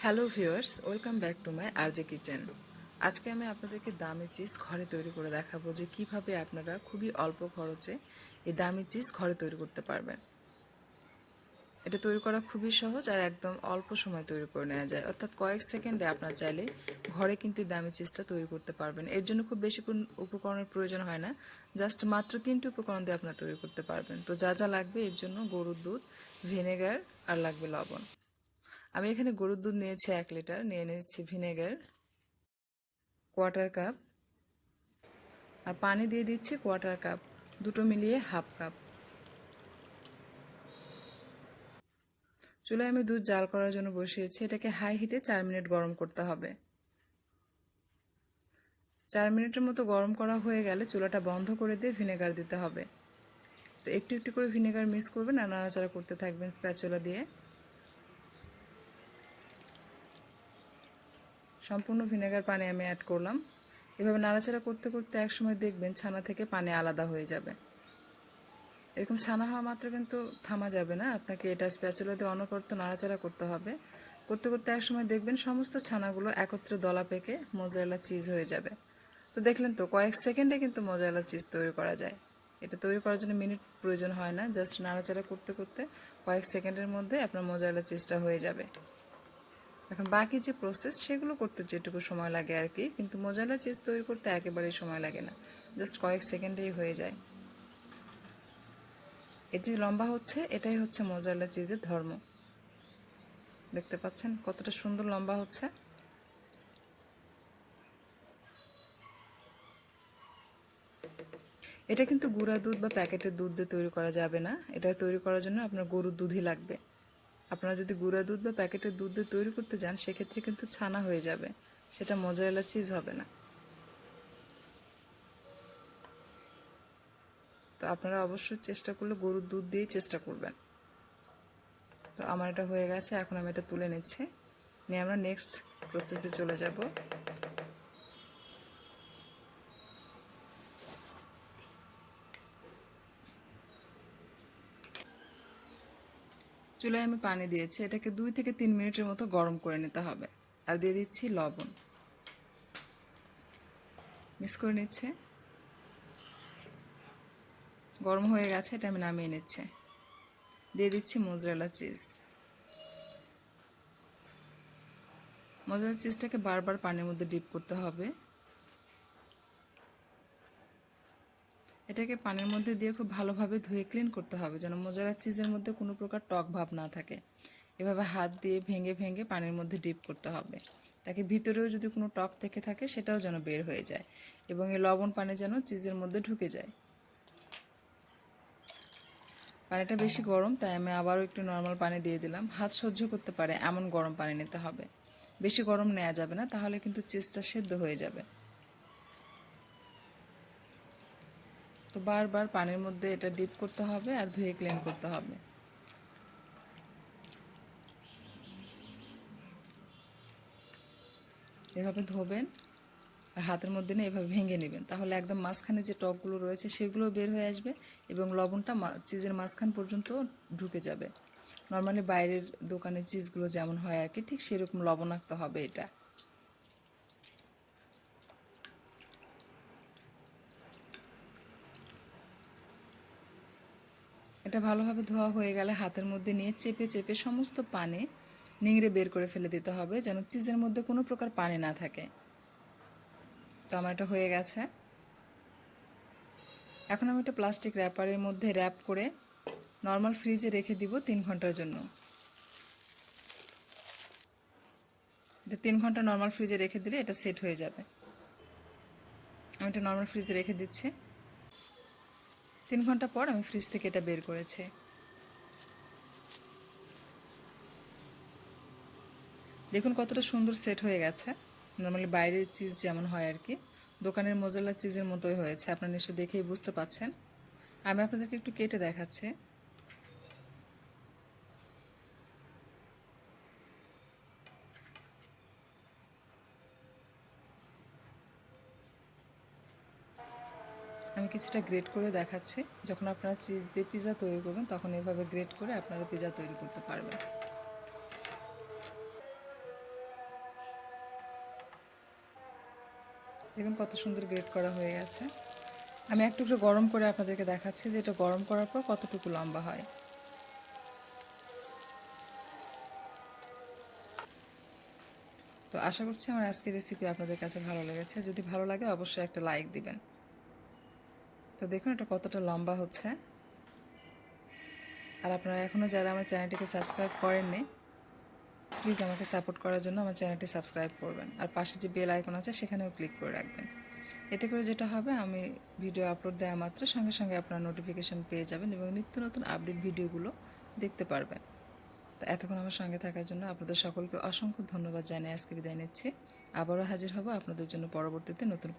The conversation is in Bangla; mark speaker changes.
Speaker 1: Hello viewers, welcome back to my RJ kitchen. আজকে আমি আপনাদেরকে দামি চিজ ঘরে তৈরি করে দেখাবো যে কিভাবে আপনারা খুবই অল্প খরচে এই দামি চিজ ঘরে তৈরি করতে পারবেন। এটা তৈরি করা খুবই সহজ আর একদম অল্প সময় তৈরি করে নেওয়া যায়, অর্থাৎ কয়েক সেকেন্ডে আপনারা চাইলে ঘরে কিন্তু এই দামি চিজটা তৈরি করতে পারবেন। এর জন্য খুব বেশি কোনো উপকরণের প্রয়োজন হয় না, জাস্ট মাত্র 3টি উপকরণ দিয়ে আপনারা তৈরি করতে পারবেন। তো যা যা লাগবে এর জন্য: গরুর দুধ, ভিনেগার আর লাগবে লবণ। আমি এখানে গরুর দুধ নিয়েছি 1 লিটার, নিয়ে নিয়েছি ভিনেগার কোয়ার্টার কাপ, আর পানি দিয়ে দিচ্ছি কোয়ার্টার কাপ, দুটো মিলিয়ে হাফ কাপ। চুলায় আমি দুধ জাল করার জন্য বসিয়েছি, এটাকে হাই হিটে 4 মিনিট গরম করতে হবে। 4 মিনিটের মতো গরম করা হয়ে গেলে চুলাটা বন্ধ করে দিয়ে ভিনেগার দিতে হবে। তো একটু একটু করে ভিনেগার মিক্স করবেন আর নাড়াচাড়া করতে থাকবেন স্প্যাচুলা দিয়ে। সম্পূর্ণ ভিনেগার পানি আমি অ্যাড করলাম। এভাবে নাড়াচাড়া করতে করতে একসময় দেখবেন ছানা থেকে পানি আলাদা হয়ে যাবে। এরকম ছানা হওয়া মাত্র কিন্তু থামা যাবে না, আপনাকে এটা স্প্যাচুলা দিয়ে অনবরত নাড়াচাড়া করতে হবে। করতে করতে একসময় দেখবেন সমস্ত ছানাগুলো একত্রে দলা পেকে মোজারেলা চিজ হয়ে যাবে। তো দেখলেন তো, কয়েক সেকেন্ডে কিন্তু মোজারেলা চিজ তৈরি করা যায়। এটা তৈরি করার জন্য মিনিট প্রয়োজন হয় না, জাস্ট নাড়াচাড়া করতে করতে কয়েক সেকেন্ডের মধ্যে আপনার মোজারেলা চিজটা হয়ে যাবে। এখন বাকি যে প্রসেস সেগুলো করতে যেটুকু সময় লাগে আর কি, কিন্তু মোজারেলা চিজ তৈরি করতে একেবারেই সময় লাগে না, জাস্ট কয়েক সেকেন্ডেই হয়ে যায়। এটি লম্বা হচ্ছে, এটাই হচ্ছে মোজারেলা চিজের ধর্ম। দেখতে পাচ্ছেন কতটা সুন্দর লম্বা হচ্ছে। এটা কিন্তু গুঁড়া দুধ বা প্যাকেটের দুধ দিয়ে তৈরি করা যাবে না, এটা তৈরি করার জন্য আপনার গরুর দুধই লাগবে। আপনারা যদি গুঁড়া দুধ বা প্যাকেটের দুধ দিয়ে তৈরি করতে যান সেক্ষেত্রে কিন্তু ছানা হয়ে যাবে, সেটা মোজারেলা চিজ হবে না। তো আপনারা অবশ্যই চেষ্টা করলে গরুর দুধ দিয়েই চেষ্টা করবেন। তো আমার এটা হয়ে গেছে, এখন আমি এটা তুলে নিচ্ছি, নিয়ে আমরা নেক্সট প্রসেসে চলে যাব। চুলায় আমি পানি দিয়েছি, এটাকে 2 থেকে 3 মিনিটের মতো গরম করে নিতে হবে। আর দিয়ে দিচ্ছি লবণ, মিক্স করে নিচ্ছে। গরম হয়ে গেছে, এটা আমি নামিয়ে নিচ্ছি। দিয়ে দিচ্ছি মোজারেলা চিজ। মোজারেলা চিজটাকে বারবার পানির মধ্যে ডিপ করতে হবে। এটাকে পানির মধ্যে দিয়ে খুব ভালোভাবে ধুয়ে ক্লিন করতে হবে, যেন মোজারেলা চিজের মধ্যে কোনো প্রকার টক ভাব না থাকে। এভাবে হাত দিয়ে ভেঙে ভেঙে পানির মধ্যে ডিপ করতে হবে, তাকে ভিতরেও যদি কোনো টক থেকে থাকে সেটাও যেন বের হয়ে যায়, এবং এই লবণ পানি যেন চিজের মধ্যে ঢুকে যায়। পানিটা বেশি গরম, তাই আমি আবারও একটু নর্মাল পানি দিয়ে দিলাম। হাত সহ্য করতে পারে এমন গরম পানি নিতে হবে, বেশি গরম নেওয়া যাবে না, তাহলে কিন্তু চিজটা সেদ্ধ হয়ে যাবে। তো বারবার পানির মধ্যে এটা ডিপ করতে হবে আর ধুয়ে ক্লিন করতে হবে। এভাবে ধোবেন আর হাতের মধ্যে নিয়ে এভাবে ভেঙে নেবেন, তাহলে একদম মাঝখানে যে টকগুলো রয়েছে সেগুলো বের হয়ে আসবে এবং লবণটা চিজের মাঝখান পর্যন্ত ঢুকে যাবে। নর্মালি বাইরের দোকানের চিজগুলো যেমন হয় আর কি, ঠিক সেরকম লবণাক্ত হবে এটা। এটা ভালোভাবে ধোয়া হয়ে গেলে হাতের মধ্যে নিয়ে চেপে চেপে সমস্ত পানি নিংড়ে বের করে ফেলে দিতে হবে, যেন চিজের মধ্যে কোনো প্রকার পানি না থাকে। তো আমার এটা হয়ে গেছে। এখন আমি এটা প্লাস্টিক র্যাপারের মধ্যে র্যাপ করে নর্মাল ফ্রিজে রেখে দিব 3 ঘন্টার জন্য। এটা 3 ঘন্টা নর্মাল ফ্রিজে রেখে দিলে এটা সেট হয়ে যাবে। আমি এটা নর্মাল ফ্রিজে রেখে দিচ্ছি। 3 ঘন্টা পর আমি ফ্রিজ থেকে এটা বের করেছি। দেখুন কতটা সুন্দর সেট হয়ে গেছে। নর্মালি বাইরের চিজ যেমন হয় আর কি, দোকানের মোজারেলা চিজের মতোই হয়েছে, আপনারা নিশ্চয়ই দেখেই বুঝতে পাচ্ছেন। আমি আপনাদেরকে একটু কেটে দেখাচ্ছি। আমি কিছুটা গ্রেট করে দেখাচ্ছি। যখন আপনারা চিজ দিয়ে পিৎজা তৈরি করবেন তখন এভাবে গ্রেট করে আপনারা পিৎজা তৈরি করতে পারবেন। দেখুন কত সুন্দর গ্রেট করা হয়ে গেছে। আমি একটু একটু গরম করে আপনাদেরকে দেখাচ্ছি যে এটা গরম করার পর কতটুকু লম্বা হয়। তো আশা করছি আমার আজকের রেসিপি আপনাদের কাছে ভালো লেগেছে। যদি ভালো লাগে অবশ্যই একটা লাইক দিবেন। তো দেখুন এটা কতটা লম্বা হচ্ছে। আর আপনারা এখনও যারা আমার চ্যানেলটিকে সাবস্ক্রাইব করেননি, প্লিজ আমাকে সাপোর্ট করার জন্য আমার চ্যানেলটি সাবস্ক্রাইব করবেন। আর পাশে যে বেল আইকন আছে সেখানেও ক্লিক করে রাখবেন। এতে করে যেটা হবে, আমি ভিডিও আপলোড দেওয়া মাত্র সঙ্গে সঙ্গে আপনারা নোটিফিকেশন পেয়ে যাবেন এবং নিত্য নতুন আপডেট ভিডিওগুলো দেখতে পারবেন। তো এতক্ষণ আমার সঙ্গে থাকার জন্য আপনাদের সকলকে অসংখ্য ধন্যবাদ জানিয়ে আজকে বিদায় নিচ্ছি। আবারও হাজির হব আপনাদের জন্য পরবর্তীতে নতুন